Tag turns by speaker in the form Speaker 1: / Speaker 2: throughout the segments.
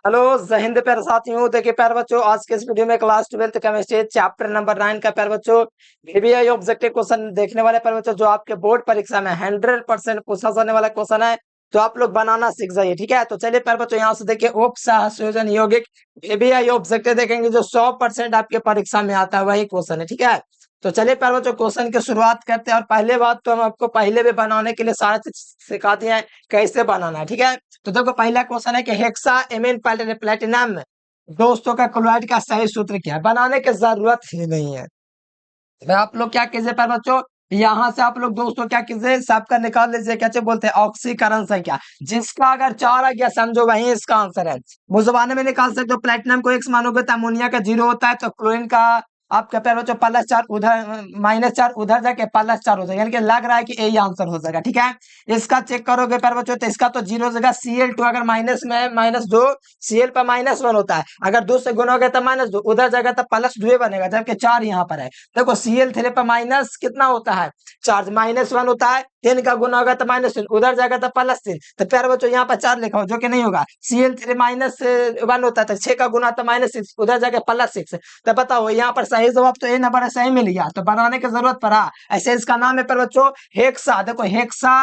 Speaker 1: Hello जय हिंद प्यारे साथियों। देखिए प्यारे बच्चों, आज के इस वीडियो में class 12th chemistry chapter number 9 का प्यारे बच्चों वीवीआई ऑब्जेक्टिव क्वेश्चन देखने वाले प्यारे बच्चों, जो आपके बोर्ड परीक्षा में 100% पूछा जाने वाला क्वेश्चन है। तो आप लोग बनाना सीख जाइए, ठीक है। तो चलिए प्यारे बच्चों, यहाँ से देखिए उप संयोजन यौगिक वीवीआई ऑब्जेक्टिव देखेंगे, जो 100% आपके परीक्षा में आता है, वही क्वेश्चन है, ठीक है। तो चलिए प्यारे बच्चों, क्वेश्चन की शुरुआत करते हैं। और पहले बात तो हम आपको पहले भी बनाने के लिए सारा चीज सिखाते हैं कैसे बनाना है, ठीक है। तो देखो पहला क्वेश्चन है कि हेक्सा एमिन प्लेटिनम दोस्तों का क्लोराइड का सही सूत्र क्या है। बनाने की जरूरत ही नहीं है। तो आप लोग क्या कीजिए पर बच्चों, यहाँ से आप लोग दोस्तों क्या कीजिए, सबका निकाल लीजिए, कैसे बोलते हैं ऑक्सीकरण संख्या। जिसका अगर 4 आ गया समझो वही इसका आंसर है। मुजबाने में निकाल सकते हो, प्लेटिनम को x मानोगे तो अमोनिया का 0 होता है, तो क्लोरीन का आपका प्यार बच्चों +4 उधर -4 उधर जाके +4 हो जाएगा, यानी कि लग रहा है कि यही आंसर हो जाएगा, ठीक है। इसका चेक करोगे प्यार बच्चों तो इसका तो 0 जगह Cl2 अगर माइनस में -2 Cl पर -1 होता है, अगर 2 से गुना हो गया तो -2 उधर जाएगा तो +2 बनेगा, जबकि 4 यहाँ पर है। देखो Cl3 पर माइनस कितना होता है, चार्ज -1 होता है, 3 का गुना होगा तो -3 उधर जाएगा तो +3। तो प्यारे बच्चों यहाँ पर 4 लिखा हो, जो कि नहीं होगा। Cl3 -1 होता है तो 6 का गुना तो -6 उधर जाके +6। तो बताओ यहाँ पर सही जवाब तो ए नंबर है, सही मिल गया। तो बनाने की जरूरत पड़ा। ऐसे इसका नाम है प्यारे बच्चों हेक्सा। देखो हेक्सा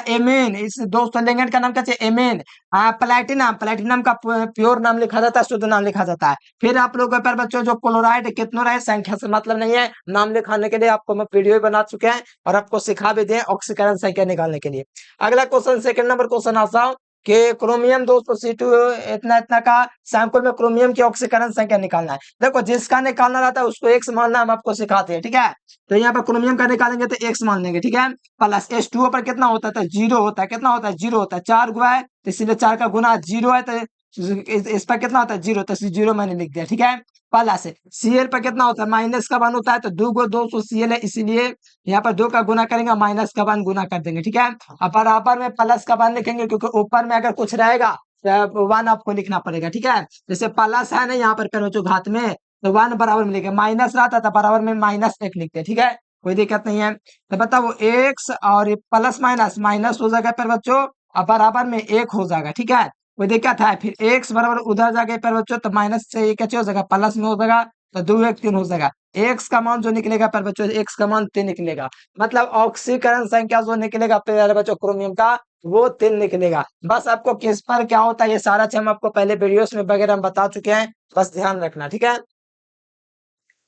Speaker 1: एमीन, इस दोस्तों लिंगेंट का नाम क्या है, एमीन। प्लेटिनम, प्लेटिनम का प्योर नाम लिखा जाता है, शुद्ध नाम लिखा जाता है। फिर आप लोग पर बच्चों जो क्लोराइड कितनों रहे संख्या से मतलब नहीं है, नाम लिखाने के लिए आपको मैं वीडियो भी बना चुके हैं और आपको सिखा भी दिए ऑक्सीकरण संख्या निकालने के लिए। अगला क्वेश्चन, सेकंड नंबर क्वेश्चन आता हूं कि क्रोमियम दोस्तों C2 इतना इतना का सैंपल में क्रोमियम की ऑक्सीकरण संख्या निकालना है। देखो जिसका निकालना रहता है उसको एक्स मानना हम आपको सिखाते हैं, ठीक है। तो यहाँ पर क्रोमियम का निकालेंगे तो एक्स मान लेंगे, ठीक है। प्लस H2O पर कितना होता है, 0 होता है, कितना होता है 0 होता है, 4 गुना है तो इसीलिए 4 का गुना 0 है, तो इस पर कितना होता है 0, तो 0 मैंने लिख दिया, ठीक है। प्लस Cl पर कितना होता है -1 होता है, तो 2 Cl है, इसीलिए यहाँ पर 2 का गुना करेंगे -1 गुना कर देंगे, ठीक है। अब बराबर में +1 लिखेंगे क्योंकि ऊपर में अगर कुछ रहेगा तो 1 आपको लिखना पड़ेगा, ठीक है। जैसे प्लस है ना यहाँ पर जो घात में, तो 1 बराबर में लिखे, माइनस रहता था बराबर में -1 लिखते, ठीक है। कोई दिक्कत नहीं है। तो बताओ एक्स और प्लस माइनस माइनस हो जाएगा पर बच्चों, और बराबर में 1 हो जाएगा, ठीक है। कोई दिक्कत है, फिर एक्स बराबर उधर जाके पर बच्चों तो माइनस से ये कैसे हो जाएगा, प्लस में हो जाएगा, तो 2 1 3 हो जाएगा। एक्स का मान जो निकलेगा पर बच्चों, एक्स का मान 3 निकलेगा। मतलब ऑक्सीकरण संख्या जो निकलेगा प्यारे बच्चों क्रोमियम का, वो 3 निकलेगा। बस आपको किस पर क्या होता है ये सारा चीज हम आपको पहले वीडियोस में वगैरह हम बता चुके हैं, बस ध्यान रखना, ठीक है।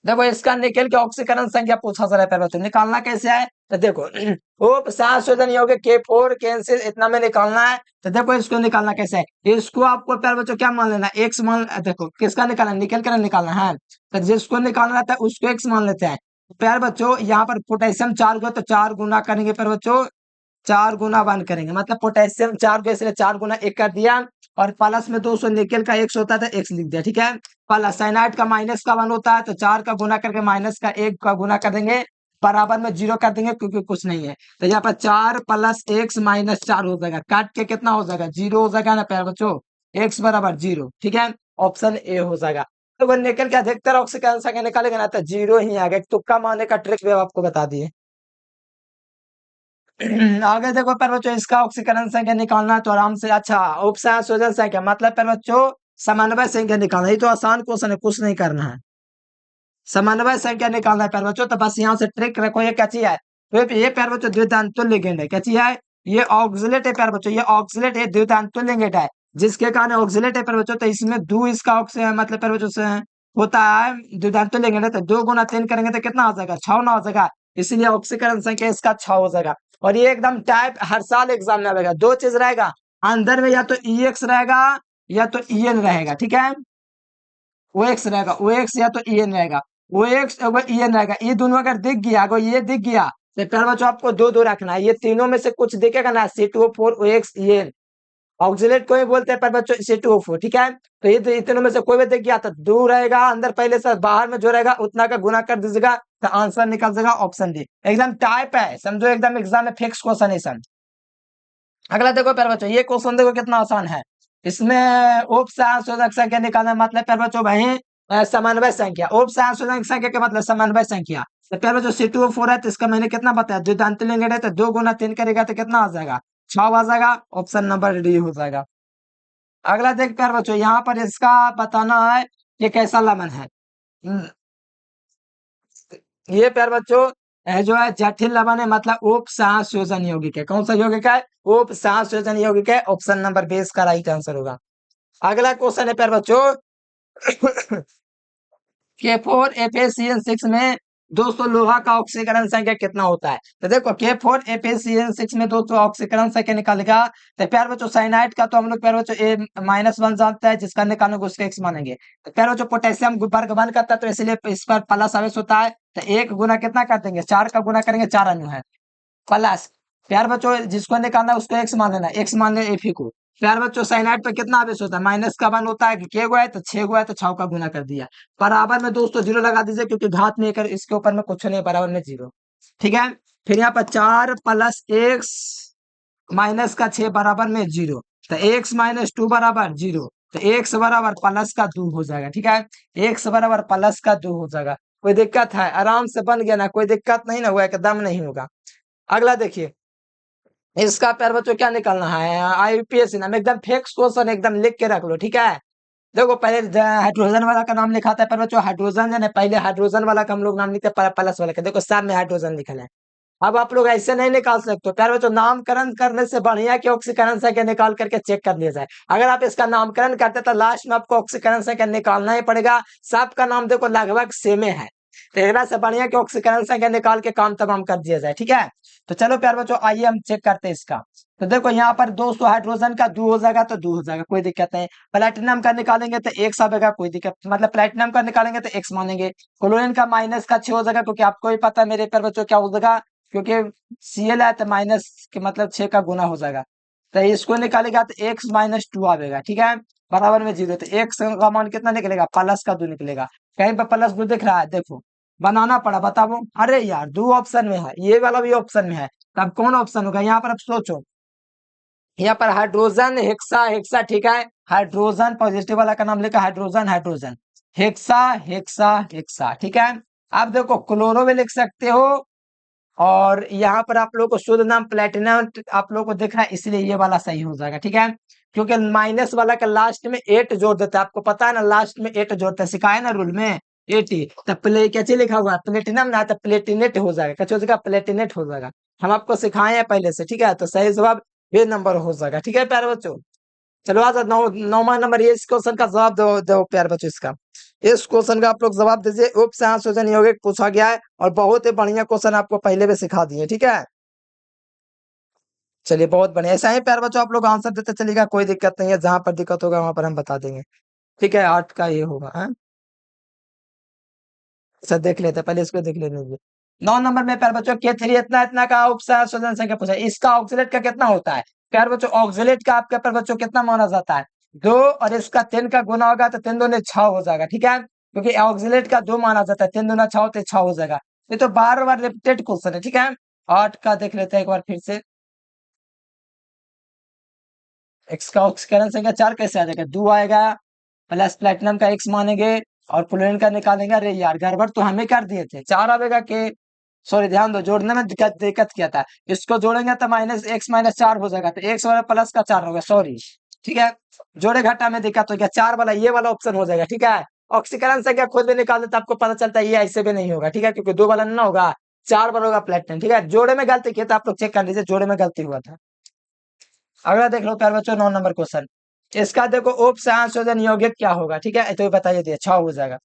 Speaker 1: देखो इसका निकेल के ऑक्सीकरण संख्या पूछा जा रहा है पहले, तो निकालना कैसे है, तो देखो उप संशोधन योग्य K4 कैंसिल इतना में निकालना है। तो देखो इसको निकालना कैसे है, इसको आपको प्यारे बच्चों क्या मान लेना, एक्स मान। देखो किसका निकालना, निकल कर निकालना है, तो जिसको निकालना रहता है उसको एक्स मान लेते हैं। प्यारे बच्चों यहाँ पर पोटेशियम 4 को तो 4 गुना करेंगे प्यारे बच्चों, 4 गुना 1 करेंगे, मतलब पोटेशियम 4 को इसलिए 4 गुना 1 कर दिया। और प्लस में 200 निकल का x होता था, x लिख दिया, ठीक है। प्लस साइनाइड का -1 होता है, तो 4 का गुना करके माइनस का 1 का गुना कर देंगे, बराबर में 0 कर देंगे क्योंकि कुछ नहीं है। तो यहाँ पर 4 + x -4 हो जाएगा, काट के कितना हो जाएगा 0 हो जाएगा ना प्यारे बच्चों, x बराबर 0, ठीक है। ऑप्शन ए हो जाएगा। तो वो निकल के अधिकतर ऑक्सीकरण संख्या निकालेगा ना तो 0 ही आ गया। तुक्का मारने का ट्रिक भी आपको बता दिए। आगे देखो पर बच्चों, इसका ऑक्सीकरण संख्या निकालना है तो आराम से, अच्छा उपसंयोजन संख्या मतलब पर बच्चों समन्वय संख्या निकालना है, ये तो आसान क्वेश्चन है, कुछ नहीं करना है। समन्वय संख्या निकालना है प्यारे बच्चों, तो बस यहाँ से ट्रिक रखो, ये क्या चीज है, तो ये प्यारे बच्चों द्वितांतुल्य लिगेंड है, क्या चीज है, ये ऑक्सिलेट है प्यारे बच्चों, ये ऑक्सिलेट है, द्वितांतुल्य लिगेंड है, जिसके कारण ऑक्सिलेट है प्यारे बच्चों। तो इसमें दो इसका मतलब प्यारे बच्चों से होता है द्वितांतुल्य लिगेंड है, तो 2 गुना 3 करेंगे तो कितना हो जाएगा, 6 ना हो जाएगा, इसलिए ऑक्सीकरण संख्या इसका 6 हो जाएगा। और ये एकदम टाइप हर साल एग्जाम में आएगा, दो चीज रहेगा अंदर में, या तो EX रहेगा या तो EN रहेगा, ठीक है। ओ एक्स रहेगा, ओ एक्स या तो EN रहेगा, ओ एक्स अगर EN रहेगा, ये दोनों अगर दिख गया, अगर ये दिख गया तो प्यारे बच्चों आपको दो दो रखना है, ये तीनों में से कुछ दिखेगा ना, C2O4 ओ एक्स EN ऑक्सिलेट को ही बोलते हैं पर बच्चों C2O4, ठीक है। तो ये तीनों में से कोई भी दिख गया तो दो रहेगा अंदर पहले से, बाहर में जो रहेगा उतना का गुना कर दीजिएगा तो आंसर निकल जाएगा ऑप्शन डी। एकदम टाइप है, समझो एकदम एग्जाम में फिक्स क्वेश्चन है सर। अगला देखो प्यारे बच्चों, ये क्वेश्चन देखो कितना आसान है। इसमें उप संशोधक संख्या निकालना मतलब प्यारे बच्चों वही समन्वय संख्या, उप संशोधक संख्या का मतलब समन्वय संख्या। तो प्यारे बच्चों C2O4 है तो इसका मैंने कितना बताया, द्वितांत लेंगे है, तो 2 गुना 3 करेगा तो कितना आ जाएगा, 6 आ जाएगा, ऑप्शन नंबर डी हो जाएगा। अगला देख प्यार बच्चों, यहाँ पर इसका बताना है कि कैसा लमन है। ये प्यार बच्चों जो है जटिल लवण है, मतलब उप सहसंयोजन यौगिक है। कौन सा यौगिक है? उप सहसंयोजन यौगिक है। ऑप्शन नंबर 20 का राइट आंसर होगा। अगला क्वेश्चन है प्यार बच्चों K4FeCl6 में दोस्तों लोहा का ऑक्सीकरण संख्या कितना होता है? तो देखो K4FeCl6 में दोस्तों ऑक्सीकरण संख्या निकालेगा तो प्यार बच्चों साइनाइड का तो हम लोग प्यार बच्चों A-1 जानते हैं, जिसका निकालेंगे उसको X मानेंगे। तो प्यार बच्चों पोटेशियम वर्ग 1 करता है तो इसलिए इस पर प्लस आवेश होता है, तो एक गुना कितना कर देंगे? 4 का गुना करेंगे, 4 अणु है प्लस। प्यार बच्चों जिसको निकालना है उसको एक्स मान लेना, एक्स मान ले एफ को। प्यार बच्चों साइनाइड पे कितना आवेश होता है? माइनस का वन होता है, के गो है तो 6 गो है तो 6 का गुना कर दिया। बराबर में दोस्तों जीरो लगा दीजिए, क्योंकि घात में कर इसके ऊपर में कुछ नहीं, बराबर में जीरो। ठीक है, फिर यहाँ पर 4 प्लस एक्स माइनस का 6 बराबर में जीरो, तो एक्स माइनस 2 बराबर जीरो, तो एक्स बराबर प्लस का 2 हो जाएगा। ठीक है, एक्स बराबर प्लस का 2 हो जाएगा। कोई दिक्कत है? आराम से बन गया ना, कोई दिक्कत नहीं ना हुआ, एकदम नहीं होगा। अगला देखिए, इसका प्यार बच्चों क्या निकालना है? आईपीएस नाम, एकदम फेक क्वेश्चन, एकदम लिख के रख लो। ठीक है, देखो पहले हाइड्रोजन वाला का नाम लिखा था पर बच्चों, हाइड्रोजन है पहले हाइड्रोजन वाला का हम लोग नाम लिखते प्लस वाला का, देखो सब में हाइड्रोजन लिखा है। अब आप लोग ऐसे नहीं निकाल सकते प्यार बच्चों, नामकरण करने से बढ़िया कि ऑक्सीकरण संख्या निकाल करके चेक कर लिया जाए। अगर आप इसका नामकरण करते तो लास्ट में आपको ऑक्सीकरण संख्या निकालना ही पड़ेगा। सबका नाम देखो लगभग सेम है, तो एकरा से बढ़िया कि ऑक्सीकरण संख्या निकाल के काम तमाम कर दिया जाए। ठीक है, तो चलो प्यार बच्चों आइए हम चेक करते हैं इसका। तो देखो यहाँ पर 200 हाइड्रोजन का 2 हो जाएगा तो 2 हो जाएगा, कोई दिक्कत नहीं। प्लेटिनम का निकालेंगे तो एक्स आएगा, कोई दिक्कत, मतलब प्लेटिनम का निकालेंगे तो एक्स मानेंगे। क्लोरीन का माइनस का 6 हो जाएगा, क्योंकि आपको भी पता है मेरे प्यार बच्चों क्या हो जाएगा, क्योंकि Cl है तो माइनस के मतलब 6 का गुना हो जाएगा, तो इसको निकालेगा तो एक्स माइनस 2 आएगा। ठीक है, बराबर में जीरो, तो एक्स का मान कितना निकलेगा? प्लस का 2 निकलेगा। कहीं पर प्लस 2 दिख रहा है? देखो बनाना पड़ा, बताओ। अरे यार 2 ऑप्शन में है, ये वाला भी ऑप्शन में है, तब कौन ऑप्शन होगा यहाँ पर? अब सोचो, यहाँ पर हाइड्रोजन हेक्सा हेक्सा, ठीक है, हाइड्रोजन पॉजिटिव वाला का नाम लिखा hydrogen hydrogen, hexa hexa hexa. ठीक है, आप देखो क्लोरो भी लिख सकते हो, और यहाँ पर आप लोग को शुद्ध नाम प्लेटिनम आप लोग को दिख रहा है, इसलिए ये वाला सही हो जाएगा। ठीक है, क्योंकि माइनस वाला का लास्ट में 8 जोड़ देता है, आपको पता है ना, लास्ट में 8 जोड़ता है, सिखाए ना रूल में 80, तब प्ले क्या चीज लिखा हुआ है? प्लेटिनम ना, तो प्लेटिनेट हो जाएगा, क्या हो जाएगा? प्लेटिनेट हो जाएगा। हम आपको सिखाए हैं पहले से। ठीक है, तो सही जवाब बे नंबर हो जाएगा। ठीक है प्यारे बच्चों, चलो आज 9वां नंबर, ये इस क्वेश्चन का जवाब दो दो प्यारे बच्चों। इसका इस क्वेश्चन का आप लोग जवाब दीजिए। उप संयोजन यौगिक पूछा गया है, और बहुत ही बढ़िया क्वेश्चन आपको पहले भी सिखा दिए। ठीक है, चलिए बहुत बढ़िया, ऐसा ही प्यारे बच्चों आप लोग आंसर देते चलिएगा, कोई दिक्कत नहीं है, जहां पर दिक्कत होगा वहां पर हम बता देंगे। ठीक है, 8 का ये होगा है। अच्छा देख लेते हैं, पहले इसको देख लेने दीजिए। 9 नंबर में प्यारे बच्चों K3 इतना इतना का उप संयोजन संख्या पूछा है, इसका ऑक्सीलेट का कितना होता है? प्यारे बच्चों ऑक्सीलेट का आपके प्यारे बच्चों कितना माना जाता है? 2, और इसका 3 का गुना होगा तो 3 दूनी 6 हो जाएगा। ठीक है, क्योंकि ऑक्सीलेट का 2 माना जाता है, 3 दूना 6 तो 6 हो जाएगा। ये तो बार बार रिपीटेड क्वेश्चन है। ठीक है, 8 का देख लेते हैं एक बार फिर से। एक्स का ऑक्सीकरण संख्या 4 कैसे आ जाएगा? 2 आएगा, प्लस प्लेटिनम का एक्स मानेंगे, और क्लोरीन का निकालेंगे। अरे यार गड़बड़ तो हमें कर दिए थे, 4 आएगा के, सॉरी ध्यान दो, जोड़ने में दिक्कत दिक्कत किया था। इसको जोड़ेंगे तो माइनस एक्स माइनस 4 हो जाएगा, तो एक्स वाला प्लस का 4 होगा, सॉरी। ठीक है, जोड़े घटा में दिक्कत हो गया, 4 वाला ये वाला ऑप्शन हो जाएगा। ठीक है, ऑक्सीकरण संख्या खुद भी निकाल देते आपको पता चलता है, ये ऐसे भी नहीं होगा। ठीक है, क्योंकि 2 वाला ना होगा, 4 वाला होगा प्लेटिनम। ठीक है, जोड़े में गलती किया था, आप लोग चेक कर लीजिए, जोड़े में गलती हुआ था। अगला देख लो प्यारे बच्चों, 9 नंबर क्वेश्चन, इसका देखो उप संयोजन यौगिक क्या होगा? ठीक है, तो ये बताइए दिया 6 हो जाएगा।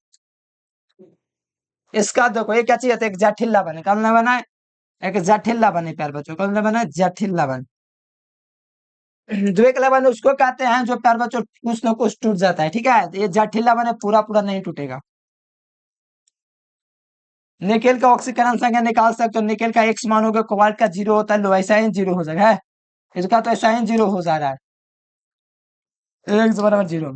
Speaker 1: इसका देखो ये क्या चाहिए? एक जटिल्ला बने, कल ना बना है, एक जटिल्ला बने प्यारे बच्चों, कल ना बना है, जटिल्ला बने। द्विक लवण उसको कहते हैं जो प्यारे बच्चों कुछ न कुछ टूट जाता है। ठीक है, ये जटिल्ला बने पूरा पूरा नहीं टूटेगा। निकेल का ऑक्सीकरण संख्या निकाल सकते हो, निकेल का एक्स मान होगा, कोबाल्ट का 0 होता है, लो ऐसा ही 0 हो जाएगा है। इसका तो ऐसा ही 0 हो जा रहा है, एक्स बराबर 0।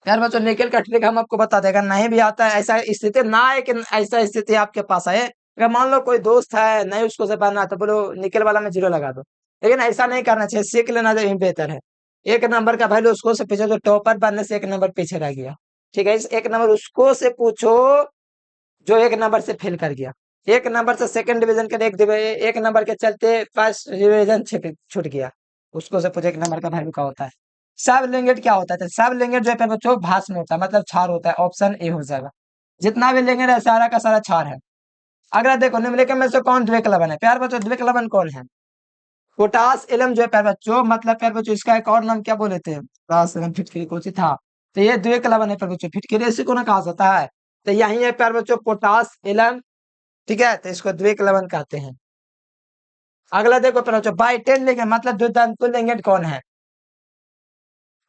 Speaker 1: यार बच्चों निकल का ट्रिक हम आपको बता देगा, नहीं भी आता है ऐसा स्थिति ना है कि ऐसा स्थिति आपके पास है, अगर मान लो कोई दोस्त है नहीं उसको से बनना तो बोलो निकल वाला में 0 लगा दो, लेकिन ऐसा नहीं करना चाहिए, सीख लेना जो बेहतर है। 1 नंबर का वैल्यू उसको से पूछो जो टॉपर बनने से 1 नंबर पीछे रह गया। ठीक है, इस 1 नंबर उसको से पूछो जो 1 नंबर से फेल कर गया, 1 नंबर से सेकंड डिवीजन कर, 1 नंबर के चलते फर्स्ट डिवीजन छूट गया, उसको से पूछो 1 नंबर का वैल्यू क्या होता है। सब लिंगेट क्या होता है? तो सब लिंगेट जो है प्यारे बच्चों भाष में होता है, मतलब क्षार होता है। ऑप्शन ए हो जाएगा। जितना भी लिंगेट है सारा का सारा क्षार है। अगला देखो, निम्नलिखित में से कौन द्विक लवण है? प्यारे बच्चों द्विक लवण कौन है? पोटास एलम जो है प्यारे बच्चों, मतलब प्यारे बच्चों इसका एक और नाम क्या बोले थे? पोटास एलम फिटकरी कौन सी था? तो ये द्विक लवण है प्यारे बच्चों, फिटकरी इसी को ना कहा जाता है। तो यही है प्यारे बच्चों पोटास एलम, ठीक है, तो इसको द्विक लवण कहते हैं। अगला देखो प्यारे बच्चों, बाइटेन लिंगेट मतलब द्विधांतु लिंगेट कौन है?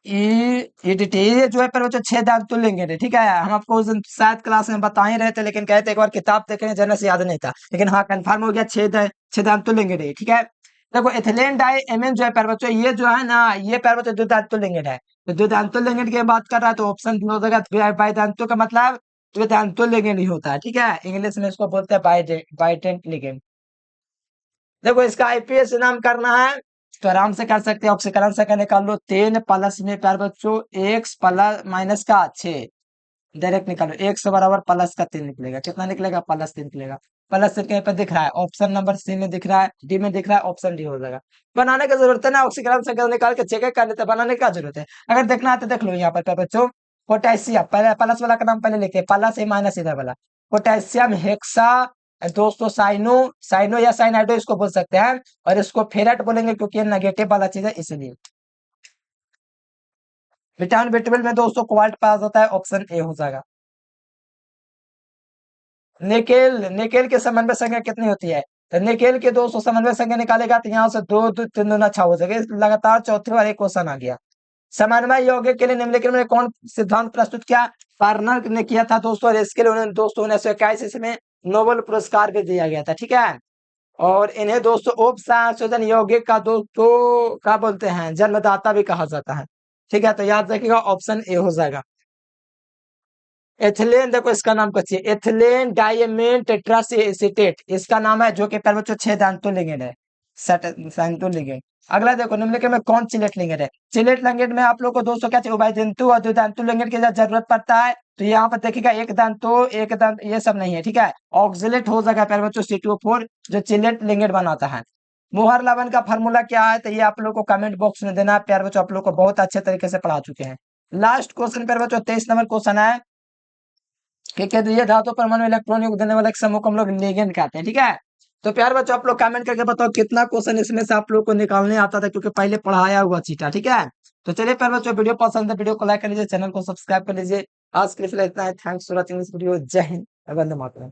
Speaker 1: ये जो है प्यारे बच्चों छह धातु लिंगेट है, ठीक है। हम आपको उस दिन शायद क्लास में बता ही रहे थे, लेकिन कहते एक बार किताब देखें जनरल से याद नहीं था, लेकिन हाँ कंफर्म हो गया, छह धातु लिंगेट है, ठीक है। देखो एथिलीन डाई एमिन जो है प्यारे बच्चों, ये जो है ना, ये प्यारे बच्चों द्विधातु लिंगेट है। तो द्विधातु लिंगेट की बात कर रहा है तो ऑप्शन हो जाएगा बाइधातु का मतलब द्विधातु लिंगेट ही होता है, ठीक है। इंग्लिश में इसको बोलते हैं बाइडेंट लिंगेट। देखो इसका आईपीएस नाम करना है तो आराम से कर सकते हैं। ऑक्सीकरण से निकाल लो, 3 प्लस में प्यार बच्चों एक्स प्लस माइनस का 6, डायरेक्ट निकालो। एक्स बराबर प्लस का 3 निकलेगा। कितना निकलेगा? प्लस 3 निकलेगा। प्लस 3 कहीं पर दिख रहा है? ऑप्शन नंबर सी में दिख रहा है, डी में दिख रहा है, ऑप्शन डी हो जाएगा। बनाने की जरूरत है ना, ऑक्सीकरण से निकाल के चेक कर लेते हैं, बनाने की जरूरत है। अगर देखना है तो देख लो यहाँ पर प्यार बच्चों, पोटेशियम, पहले प्लस वाला का नाम पहले लिखते हैं, प्लस है माइनस इधर वाला। पोटेशियम हेक्सा दोस्तों साइनो, साइनो या साइनाइडो इसको बोल सकते हैं, और इसको फेरट बोलेंगे क्योंकि ये नेगेटिव वाला चीज है इसलिए। विटामिन बी12 में दोस्तों कोबाल्ट पाया जाता है, ऑप्शन ए हो जाएगा। निकेल, निकेल के समन्वय संख्या कितनी होती है? तो निकेल के दोस्तों समन्वय संख्या निकालेगा तो यहाँ से 2 2 3 दूना 6 हो जाएगा। लगातार चौथे वाले क्वेश्चन आ गया। समन्वय यौगिक के लिए निम्नलिखित में कौन सिद्धांत प्रस्तुत किया? फार्नर ने किया था दोस्तों, और इसके लिए उन्हें दोस्तों 1921 ईस्वी में नोबेल पुरस्कार भी दिया गया था, ठीक है। और इन्हें दोस्तों उप संशोधन यौगिक का दोस्तों क्या बोलते हैं, जन्मदाता भी कहा जाता है, ठीक है। तो याद रखिएगा ऑप्शन ए हो जाएगा। एथिलीन, देखो इसका नाम कुछ एथिलीन डायमीन टेट्राएसीटेट इसका नाम है, जो कि प्यारे बच्चों 6 धातु लिगेंड है, धातु लिगेंड। अगला देखो निम्नलिखित में कौन चिलेट लिगेंड है? चिलेट लिगेंड में आप लोग को दोस्तों क्या चाहिए? उभयधातु और द्विधातु लिगेंड की जरूरत पड़ता है। तो यहाँ पर देखिएगा एक धातु एक धातु ये सब नहीं है, ठीक है। ऑक्सिलेट हो जाएगा प्यारे बच्चों C2O4, जो चिलेट लिगेंड बनाता है। मोहर लवण का फार्मूला क्या है? तो ये आप लोग को कमेंट बॉक्स में देना है प्यारे बच्चों, आप लोग को बहुत अच्छे तरीके से पढ़ा चुके हैं। लास्ट क्वेश्चन प्यारे बच्चों 23 नंबर क्वेश्चन है कि केंद्रीय धातु परमाणु इलेक्ट्रॉन योग देने वाले एक समूह को हम लोग लिगेंड कहते हैं, ठीक है। तो प्यार बच्चों आप लोग कमेंट करके बताओ कितना क्वेश्चन इसमें से आप लोग को निकालने आता था, क्योंकि पहले पढ़ाया हुआ चीटा, ठीक है। तो चलिए प्यार बच्चों, वीडियो पसंद है वीडियो को लाइक कर लीजिए, चैनल को सब्सक्राइब कर लीजिए। आज के लिए इतना है। Thanks for watching this video. जय हिंद, वंदे मातरम।